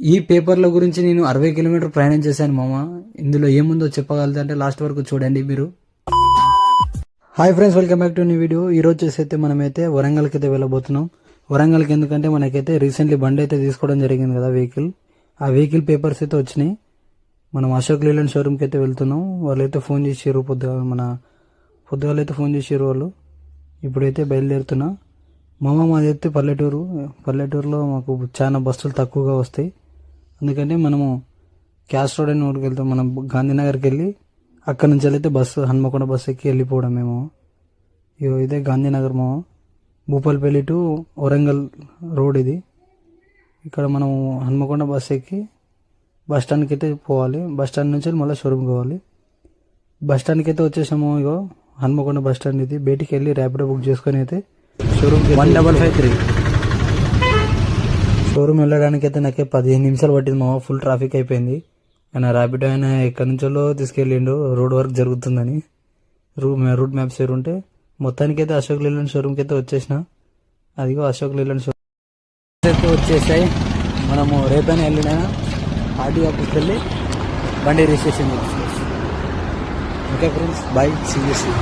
ఈ పేపర్ల గురించి నేను 60 కిలోమీటర్ ప్రయాణం చేశాను మామ. ఇందులో ఏముందో చెప్పగలుగుతా అంటే లాస్ట్ వరకు చూడండి మీరు. Hi friends, welcome back to new video. ఈ రోజు చేసైతే మనమైతే వరంగల్కి అయితే వెళ్ళబోతున్నాం. వరంగల్కి ఎందుకంటే మనకైతే రీసెంట్లీ బండి అయితే తీసుకోవడం జరిగింది కదా, వెహికల్. ఆ వెహికల్ పేపర్స్ అయితే వచ్చినాయి. మనం అశోక్ లేలాండ్ షోరూమ్కి అయితే వెళ్తున్నాం. వాళ్ళైతే ఫోన్ చేసారు పొద్దుగాలైతే ఫోన్ చేసారు వాళ్ళు. ఇప్పుడైతే బయలుదేరుతున్నా. మాదైతే పల్లెటూరులో మాకు చాలా బస్సులు తక్కువగా వస్తాయి. అందుకని మనము క్యాష్ రోడ్ అని ఊరికి వెళ్తాం. మనం గాంధీనగర్కి వెళ్ళి అక్కడ నుంచి అయితే హన్మకొండ బస్సు ఎక్కి వెళ్ళిపోవడం మేము. ఇదే గాంధీనగర్ భూపాలపల్లి టు వరంగల్ రోడ్ ఇది. ఇక్కడ మనం హన్మకొండ బస్సు ఎక్కి బస్ స్టాండ్కి అయితే పోవాలి. బస్ స్టాండ్ నుంచి మళ్ళీ షోరూమ్కి పోవాలి. బస్ స్టాండ్కి అయితే వచ్చేసాము. హన్మకొండ బస్ స్టాండ్ ఇది. బయటికి వెళ్ళి ర్యాపిడో బుక్ చేసుకొని అయితే షోరూమ్కి 1553 షోరూమ్ వెళ్ళడానికి అయితే నాకే 15 నిమిషాలు పట్టింది ఫుల్ ట్రాఫిక్ అయిపోయింది. ఆయన ర్యాపిడో ఆయన ఎక్కడి నుంచో తీసుకెళ్ళిండు, రోడ్ వర్క్ జరుగుతుందని. రూట్ మ్యాప్స్ ఉంటే మొత్తానికి అయితే అశోక్ లేలాండ్ షోరూమ్కి అయితే వచ్చేసిన. అదిగో అశోక్ లేలాండ్ షోరూమ్ అయితే వచ్చేసాయి. మనము రేపైనా వెళ్ళినా ఆర్టీ ఆఫీస్కి వెళ్ళి బండి రిజిస్ట్రేషన్ చేసుకోవచ్చు. Okay friends, bye, see you.